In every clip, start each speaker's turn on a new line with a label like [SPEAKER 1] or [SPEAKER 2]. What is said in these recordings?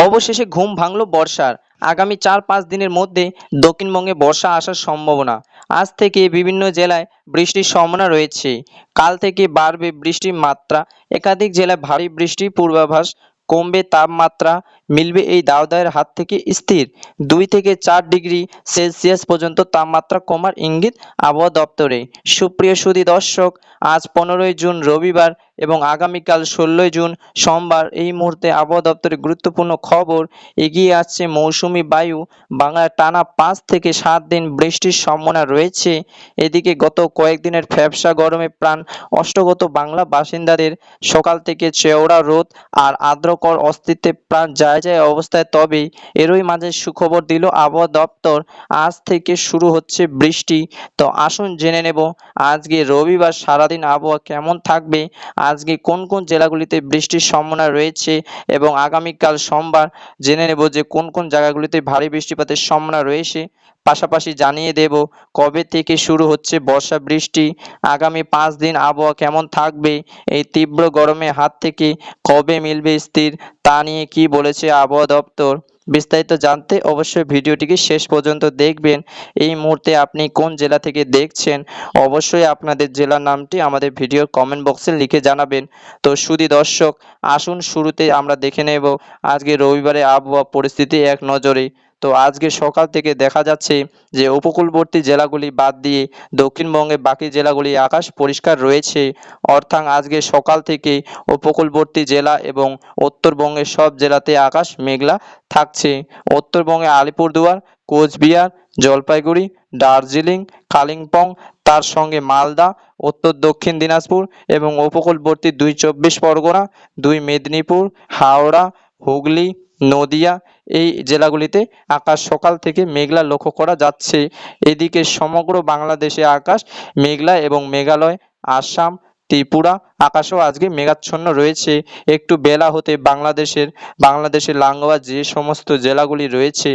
[SPEAKER 1] অবশেষে ঘুম ভাঙল বর্ষার। আগামী ৪-৫ দিনের মধ্যে দক্ষিণবঙ্গে বর্ষা আসার সম্ভাবনা। আজ থেকে বিভিন্ন জেলায় বৃষ্টির সম্ভাবনা রয়েছে। কাল থেকে বাড়বে বৃষ্টির মাত্রা। একাধিক জেলায় ভারী বৃষ্টির পূর্বাভাস। কমবে তাপমাত্রা, মিলবে এই দাবদাহের হাত থেকে স্থির ২ থেকে ৪ ডিগ্রি সেলসিয়াস পর্যন্ত তাপমাত্রা কমার ইঙ্গিত আবহাওয়া দপ্তরে। সুপ্রিয় সুধী দর্শক, আজ ১৫ই জুন রবিবার এবং আগামীকাল ১৬ই জুন সোমবার। এই মুহূর্তে আবহাওয়া দপ্তরের গুরুত্বপূর্ণ খবর। এগিয়ে আসছে মৌসুমি বায়ু। বাংলায় টানা ৫ থেকে ৭ দিন বৃষ্টির সম্ভাবনা রয়েছে। এদিকে গত কয়েকদিনের ভ্যাপসা গরমে প্রাণ অষ্টগত বাংলা বাসিন্দাদের। সকাল থেকে চওড়া রোদ আর আর্দ্রকর অস্তিত্বে প্রাণ যায় যায় অবস্থায়। তবে এরই মাঝে সুখবর দিল আবহাওয়া দপ্তর। আজ থেকে শুরু হচ্ছে বৃষ্টি। তো আসুন জেনে নেব আজকে রবিবার সারাদিন আবহাওয়া কেমন থাকবে, আজকে কোন কোন জেলাগুলিতে বৃষ্টির সম্ভাবনা রয়েছে এবং আগামীকাল সোমবার জেনে নেব যে কোন কোন জায়গাগুলিতে ভারী বৃষ্টিপাতের সম্ভাবনা রয়েছে। পাশাপাশি জানিয়ে দেব কবে থেকে শুরু হচ্ছে বর্ষা বৃষ্টি, আগামী ৫ দিন আবহাওয়া কেমন থাকবে, এই তীব্র গরমের হাত থেকে কবে মিলবে স্থির, তা নিয়ে কি বলেছে আবহাওয়া দপ্তর। বিস্তারিত জানতে অবশ্যই ভিডিওটিকে শেষ পর্যন্ত দেখবেন। এই মুহূর্তে আপনি কোন জেলা থেকে দেখছেন অবশ্যই আপনাদের জেলার নামটি আমাদের ভিডিওর কমেন্ট বক্সে লিখে জানাবেন। তো সুধী দর্শক, আসুন শুরুতে আমরা দেখে নেব আজকে রবিবারে আবহাওয়া পরিস্থিতি এক নজরে। তো আজকে সকাল থেকে দেখা যাচ্ছে যে উপকূলবর্তী জেলাগুলি বাদ দিয়ে দক্ষিণবঙ্গের বাকি জেলাগুলি আকাশ পরিষ্কার রয়েছে। অর্থাৎ আজকে সকাল থেকে উপকূলবর্তী জেলা এবং উত্তরবঙ্গের সব জেলাতে আকাশ মেঘলা থাকছে। উত্তরবঙ্গে আলিপুরদুয়ার, কোচবিহার, জলপাইগুড়ি, দার্জিলিং, কালিম্পং, তার সঙ্গে মালদা, উত্তর দক্ষিণ দিনাজপুর এবং উপকূলবর্তী ২ চব্বিশ পরগনা, ২ মেদিনীপুর, হাওড়া, হুগলি, নদিয়া, এই জেলাগুলিতে আকাশ সকাল থেকে মেঘলা লক্ষ্য করা যাচ্ছে। এদিকে সমগ্র বাংলাদেশে আকাশ মেঘলা এবং মেঘালয়, আসাম, ত্রিপুরা আকাশও আজকে মেঘাচ্ছন্ন রয়েছে। একটু বেলা হতে বাংলাদেশের লাগোয়া যে সমস্ত জেলাগুলি রয়েছে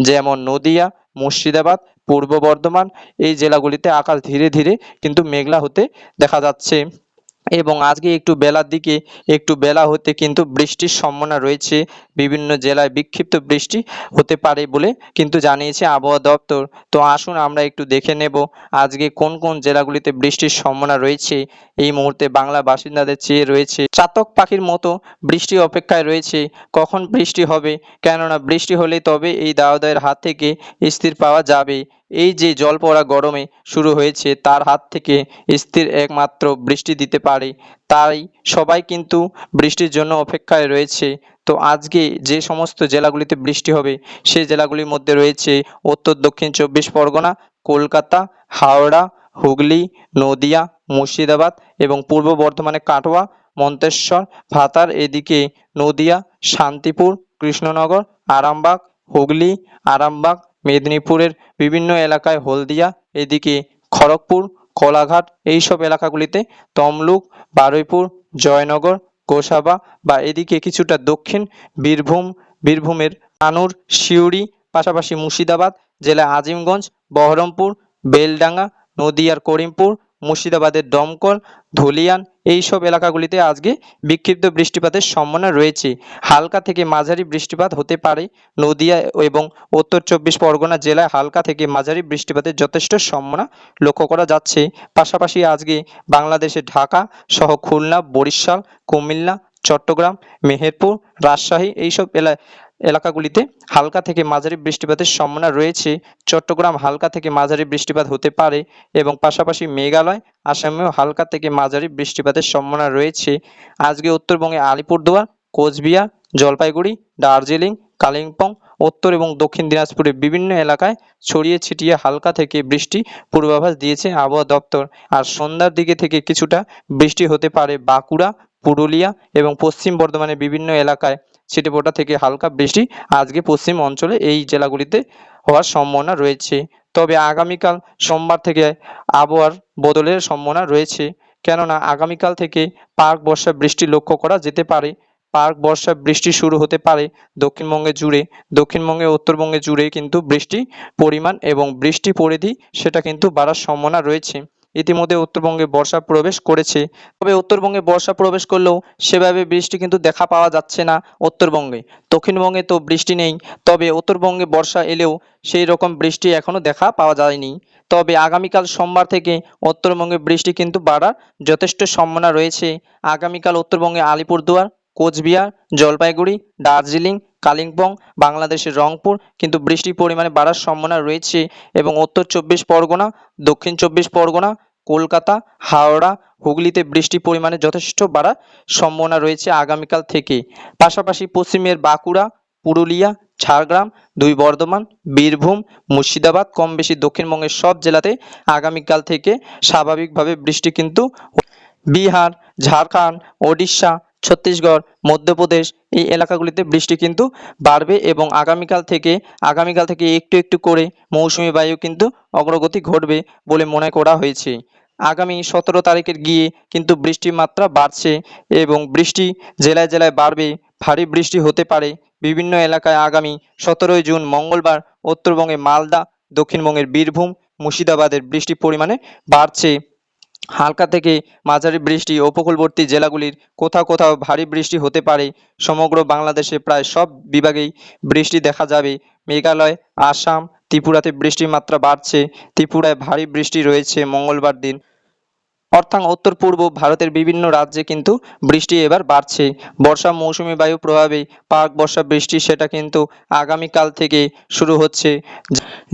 [SPEAKER 1] যেমন নদিয়া, মুর্শিদাবাদ, পূর্ব বর্ধমান, এই জেলাগুলিতে আকাশ ধীরে ধীরে কিন্তু মেঘলা হতে দেখা যাচ্ছে এবং আজকে একটু বেলা হতে কিন্তু বৃষ্টির সম্ভাবনা রয়েছে। বিভিন্ন জেলায় বিক্ষিপ্ত বৃষ্টি হতে পারে বলে কিন্তু জানিয়েছে আবহাওয়া দপ্তর। তো আসুন আমরা একটু দেখে নেব আজকে কোন কোন জেলাগুলিতে বৃষ্টির সম্ভাবনা রয়েছে। এই মুহূর্তে বাংলা বাসিন্দাদের চেয়ে রয়েছে চাতক পাখির মতো বৃষ্টি অপেক্ষায় রয়েছে কখন বৃষ্টি হবে, কেননা বৃষ্টি হলে তবে এই দাবদাহের হাত থেকে স্থির পাওয়া যাবে। এই যে জল পড়া গরমে শুরু হয়েছে তার হাত থেকে স্থির একমাত্র বৃষ্টি দিতে পারে। তাই সবাই কিন্তু বৃষ্টির জন্য অপেক্ষায় রয়েছে। তো আজকে যে সমস্ত জেলাগুলিতে বৃষ্টি হবে সেই জেলাগুলির মধ্যে রয়েছে উত্তর দক্ষিণ ২৪ পরগনা, কলকাতা, হাওড়া, হুগলি, নদিয়া, মুর্শিদাবাদ এবং পূর্ব বর্ধমানে কাটোয়া, মন্তেশ্বর, ভাতার, এদিকে নদিয়া, শান্তিপুর, কৃষ্ণনগর, আরামবাগ, হুগলি, আরামবাগ, মেদিনীপুরের বিভিন্ন এলাকায় হলদিয়া, এদিকে খড়গপুর, কোলাঘাট, এইসব এলাকাগুলিতে তমলুক, বারুইপুর, জয়নগর, গোসাবা বা এদিকে কিছুটা দক্ষিণ বীরভূমের কানুর, সিউড়ি, পাশাপাশি মুর্শিদাবাদ জেলায় আজিমগঞ্জ, বহরমপুর, বেলডাঙ্গা, নদিয়ার করিমপুর, মুর্শিদাবাদের দমকল, ধুলিয়ান, এইসব এলাকাগুলিতে আজকে বিক্ষিপ্ত বৃষ্টিপাতের সম্ভাবনা রয়েছে। হালকা থেকে মাঝারি বৃষ্টিপাত হতে পারে। নদিয়া এবং উত্তর ২৪ পরগনা জেলায় হালকা থেকে মাঝারি বৃষ্টিপাতের যথেষ্ট সম্ভাবনা লক্ষ্য করা যাচ্ছে। পাশাপাশি আজকে বাংলাদেশের ঢাকা সহ খুলনা, বরিশাল, কুমিল্লা, চট্টগ্রাম, মেহেরপুর, রাজশাহী এইসব এলাকাগুলিতে হালকা থেকে মাঝারি বৃষ্টিপাতের সম্ভাবনা রয়েছে। চট্টগ্রাম হালকা থেকে মাঝারি বৃষ্টিপাত হতে পারে এবং পাশাপাশি মেঘালয়, আসামেও হালকা থেকে মাঝারি বৃষ্টিপাতের সম্ভাবনা রয়েছে। আজকে উত্তরবঙ্গে আলিপুরদুয়ার, কোচবিহার, জলপাইগুড়ি, দার্জিলিং, কালিম্পং, উত্তর এবং দক্ষিণ দিনাজপুরের বিভিন্ন এলাকায় ছড়িয়ে ছিটিয়ে হালকা থেকে বৃষ্টি পূর্বাভাস দিয়েছে আবহাওয়া দপ্তর। আর সন্ধ্যার দিকে থেকে কিছুটা বৃষ্টি হতে পারে বাঁকুড়া, পুরুলিয়া এবং পশ্চিম বর্ধমানের বিভিন্ন এলাকায় ছিটেফোঁটা থেকে হালকা বৃষ্টি আজকে পশ্চিম অঞ্চলে এই জেলাগুলিতে হওয়ার সম্ভাবনা রয়েছে। তবে আগামীকাল সোমবার থেকে আবহাওয়ার বদলের সম্ভাবনা রয়েছে, কেননা আগামীকাল থেকে পাক বর্ষা বৃষ্টি লক্ষ্য করা যেতে পারে। পাক বর্ষা বৃষ্টি শুরু হতে পারে দক্ষিণবঙ্গে উত্তরবঙ্গে জুড়ে কিন্তু বৃষ্টি পরিমাণ এবং বৃষ্টি পরিধি সেটা কিন্তু বাড়ার সম্ভাবনা রয়েছে। ইতিমধ্যে উত্তরবঙ্গে বর্ষা প্রবেশ করেছে। তবে উত্তরবঙ্গে বর্ষা প্রবেশ করলেও সেভাবে বৃষ্টি কিন্তু দেখা পাওয়া যাচ্ছে না উত্তরবঙ্গে। দক্ষিণবঙ্গে তো বৃষ্টি নেই, তবে উত্তরবঙ্গে বর্ষা এলেও সেই রকম বৃষ্টি এখনও দেখা পাওয়া যায়নি। তবে আগামীকাল সোমবার থেকে উত্তরবঙ্গে বৃষ্টি কিন্তু বাড়ার যথেষ্ট সম্ভাবনা রয়েছে। আগামীকাল উত্তরবঙ্গে আলিপুরদুয়ার, কোচবিহার, জলপাইগুড়ি, দার্জিলিং, কালিম্পং, বাংলাদেশের রংপুর কিন্তু বৃষ্টির পরিমাণে বাড়ার সম্ভাবনা রয়েছে এবং উত্তর চব্বিশ পরগনা, দক্ষিণ চব্বিশ পরগনা, কলকাতা, হাওড়া, হুগলিতে বৃষ্টির পরিমাণে যথেষ্ট বাড়ার সম্ভাবনা রয়েছে আগামীকাল থেকে। পাশাপাশি পশ্চিমের বাঁকুড়া, পুরুলিয়া, ঝাড়গ্রাম, দুই বর্ধমান, বীরভূম, মুর্শিদাবাদ, কম বেশি দক্ষিণবঙ্গের সব জেলাতে আগামীকাল থেকে স্বাভাবিকভাবে বৃষ্টি কিন্তু বিহার, ঝাড়খণ্ড, ওডিশা, ছত্তিশগড়, মধ্যপ্রদেশ এই এলাকাগুলিতে বৃষ্টি কিন্তু বাড়বে এবং আগামীকাল থেকে একটু একটু করে মৌসুমি বায়ু কিন্তু অগ্রগতি ঘটবে বলে মনে করা হয়েছে। আগামী 17 তারিখের গিয়ে কিন্তু বৃষ্টির মাত্রা বাড়ছে এবং বৃষ্টি জেলায় জেলায় বাড়বে। ভারী বৃষ্টি হতে পারে বিভিন্ন এলাকায়। আগামী 17 জুন মঙ্গলবার উত্তরবঙ্গে মালদা, দক্ষিণবঙ্গের বীরভূম, মুর্শিদাবাদের বৃষ্টির পরিমাণে বাড়ছে। হালকা থেকে মাঝারি বৃষ্টি উপকূলবর্তী জেলাগুলির কোথাও কোথাও ভারী বৃষ্টি হতে পারে। সমগ্র বাংলাদেশে প্রায় সব বিভাগেই বৃষ্টি দেখা যাবে। মেঘালয়, আসাম, ত্রিপুরাতে বৃষ্টির মাত্রা বাড়ছে। ত্রিপুরায় ভারী বৃষ্টি রয়েছে মঙ্গলবার দিন। অর্থাৎ উত্তর পূর্ব ভারতের বিভিন্ন রাজ্যে কিন্তু বৃষ্টি এবার বাড়ছে। বর্ষা মৌসুমি বায়ু প্রভাবে পাক বর্ষা বৃষ্টি সেটা কিন্তু আগামীকাল থেকে শুরু হচ্ছে,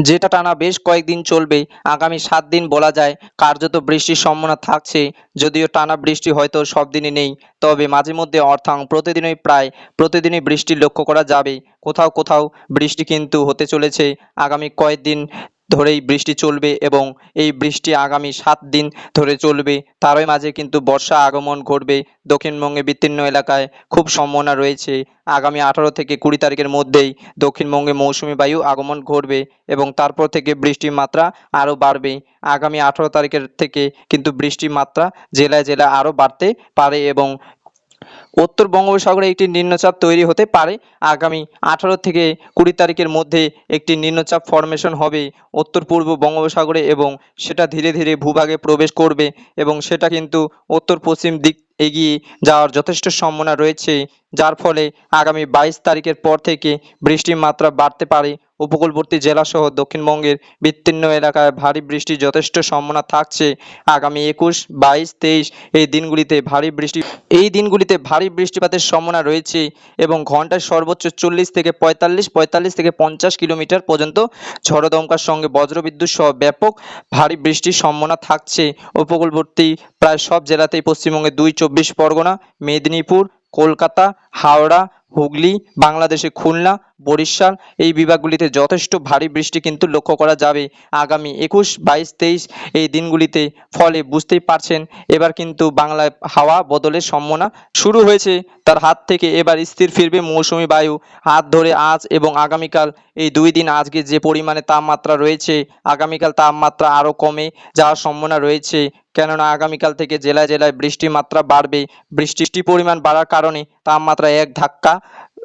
[SPEAKER 1] যেটা টানা বেশ কয়েকদিন চলবে। আগামী 7 দিন বলা যায় কার্যত বৃষ্টির সম্ভাবনা থাকছে। যদিও টানা বৃষ্টি হয়তো সব দিনই নেই, তবে মাঝে মধ্যে অর্থাৎ প্রায় প্রতিদিনই বৃষ্টি লক্ষ্য করা যাবে। কোথাও কোথাও বৃষ্টি কিন্তু হতে চলেছে। আগামী কয়েকদিন ধরেই বৃষ্টি চলবে এবং এই বৃষ্টি আগামী 7 দিন ধরে চলবে। তারই মাঝে কিন্তু বর্ষা আগমন ঘটবে। দক্ষিণবঙ্গে বিস্তীর্ণ এলাকায় খুব সম্ভাবনা রয়েছে আগামী 18 থেকে 20 তারিখের মধ্যেই দক্ষিণবঙ্গে মৌসুমি বায়ু আগমন ঘটবে এবং তারপর থেকে বৃষ্টির মাত্রা আরও বাড়বে। আগামী 18 তারিখের থেকে কিন্তু বৃষ্টির মাত্রা জেলায় জেলায় আরও বাড়তে পারে এবং উত্তর বঙ্গোপসাগরে একটি নিম্নচাপ তৈরি হতে পারে। আগামী 18 থেকে 20 তারিখের মধ্যে একটি নিম্নচাপ ফরমেশন হবে উত্তর পূর্ব বঙ্গোপসাগরে এবং সেটা ধীরে ধীরে ভূভাগে প্রবেশ করবে এবং সেটা কিন্তু উত্তর পশ্চিম দিক এগিয়ে যাওয়ার যথেষ্ট সম্ভাবনা রয়েছে, যার ফলে আগামী 22 তারিখের পর থেকে বৃষ্টির মাত্রা বাড়তে পারে। উপকূলবর্তী জেলাসহ দক্ষিণবঙ্গের বিস্তীর্ণ এলাকায় ভারী বৃষ্টির যথেষ্ট সম্ভাবনা থাকছে। আগামী 21, 22, 23 এই দিনগুলিতে ভারী বৃষ্টিপাতের সম্ভাবনা রয়েছে এবং ঘন্টায় সর্বোচ্চ 40 থেকে 45 থেকে 50 কিলোমিটার পর্যন্ত ঝড়ো দমকার সঙ্গে বজ্রবিদ্যুৎ সহ ব্যাপক ভারী বৃষ্টির সম্ভাবনা থাকছে উপকূলবর্তী প্রায় সব জেলাতেই। পশ্চিমবঙ্গে 2 চব্বিশ পরগনা, মেদিনীপুর, কলকাতা, হাওড়া, হুগলি, বাংলাদেশে খুলনা, বরিশাল এই বিভাগগুলিতে যথেষ্ট ভারী বৃষ্টি কিন্তু লক্ষ্য করা যাবে আগামী 21, 22, 23 এই দিনগুলিতে। ফলে বুঝতেই পারছেন এবার কিন্তু বাংলায় হাওয়া বদলের সম্ভাবনা শুরু হয়েছে। তার হাত থেকে এবার স্থির ফিরবে মৌসুমি বায়ু। হাত ধরে আজ এবং আগামীকাল এই 2 দিন আজকে যে পরিমাণে তাপমাত্রা রয়েছে, আগামীকাল তাপমাত্রা আরও কমে যাওয়ার সম্ভাবনা রয়েছে। কেননা আগামীকাল থেকে জেলায় জেলায় বৃষ্টির মাত্রা বাড়বে। বৃষ্টির পরিমাণ বাড়ার কারণে তাপমাত্রা এক ধাক্কা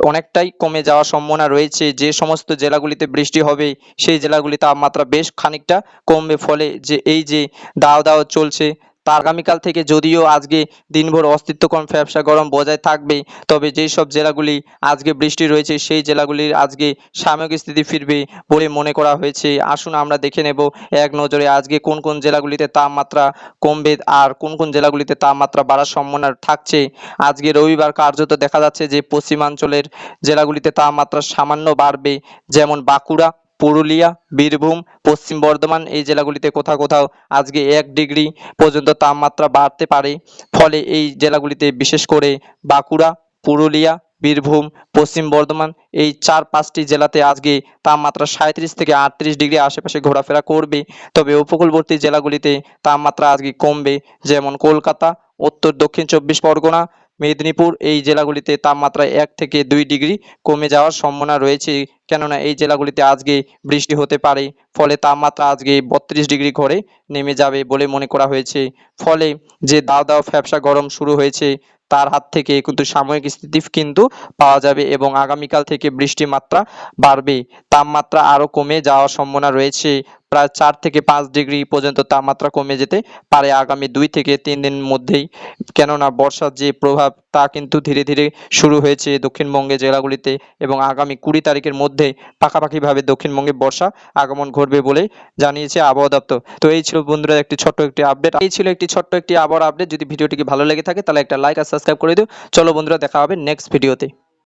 [SPEAKER 1] অনেকটাই কমে যাওয়ার সম্ভাবনা রয়েছে। যে সমস্ত জেলাগুলিতে বৃষ্টি হবে সেই জেলাগুলি তাপমাত্রা বেশ খানিকটা কমবে। ফলে এই যে দাও চলছে তা আগামীকাল থেকে, যদিও আজকে দিনভর অস্তিত্বকম ফ্যাপসা গরম বজায় থাকবে, তবে যেই সব জেলাগুলি আজকে বৃষ্টি রয়েছে সেই জেলাগুলির আজকে সাময়িক স্থিতি ফিরবে বলে মনে করা হয়েছে। আসুন আমরা দেখে নেব এক নজরে আজকে কোন কোন জেলাগুলিতে তাপমাত্রা কমবে আর কোন কোন জেলাগুলিতে তাপমাত্রা বাড়ার সম্ভাবনা থাকছে। আজকে রবিবার কার্যত দেখা যাচ্ছে যে পশ্চিমাঞ্চলের জেলাগুলিতে তাপমাত্রা সামান্য বাড়বে, যেমন বাঁকুড়া, পুরুলিয়া, বীরভূম, পশ্চিম বর্ধমান এই জেলাগুলিতে কোথাও কোথাও আজকে 1 ডিগ্রি পর্যন্ত তাপমাত্রা বাড়তে পারে। ফলে এই জেলাগুলিতে বিশেষ করে বাঁকুড়া, পুরুলিয়া, বীরভূম, পশ্চিম বর্ধমান এই 4-5টি জেলাতে আজকে তাপমাত্রা 37 থেকে 38 ডিগ্রি আশেপাশে ঘোরাফেরা করবে। তবে উপকূলবর্তী জেলাগুলিতে তাপমাত্রা আজকে কমবে, যেমন কলকাতা, উত্তর দক্ষিণ চব্বিশ পরগনা, মেদিনীপুর এই জেলাগুলিতে তাপমাত্রা 1 থেকে 2 ডিগ্রি কমে যাওয়ার সম্ভাবনা রয়েছে। কেননা এই জেলাগুলিতে আজকে বৃষ্টি হতে পারে। ফলে তাপমাত্রা আজকে 32 ডিগ্রি ঘরে নেমে যাবে বলে মনে করা হয়েছে। ফলে যে দাও ফ্যাপসা গরম শুরু হয়েছে তার হাত থেকে কিন্তু সাময়িক স্থিতি কিন্তু পাওয়া যাবে এবং আগামীকাল থেকে বৃষ্টির মাত্রা বাড়বে। তাপমাত্রা আরও কমে যাওয়ার সম্ভাবনা রয়েছে। প্রায় 4 থেকে 5 ডিগ্রি পর্যন্ত তাপমাত্রা কমে যেতে পারে আগামী 2 থেকে 3 দিনের মধ্যেই। কেননা বর্ষার যে প্রভাব তা কিন্তু ধীরে ধীরে শুরু হয়েছে দক্ষিণবঙ্গের জেলাগুলিতে, এবং আগামী 20 তারিখের মধ্যে পাকাপাকিভাবে দক্ষিণবঙ্গে বর্ষা আগমন ঘটবে বলে জানিয়েছে আবহাওয়া দপ্তর। তো এই ছিল বন্ধুরা একটি ছোট্ট একটি আপডেট, এই ছিল একটি ছোট্ট একটি আবহাওয়ার আপডেট। যদি ভিডিওটিকে ভালো লেগে থাকে তাহলে একটা লাইক আর সাবস্ক্রাইব করে দিও। চলো বন্ধুরা, দেখা হবে নেক্সট ভিডিওতে।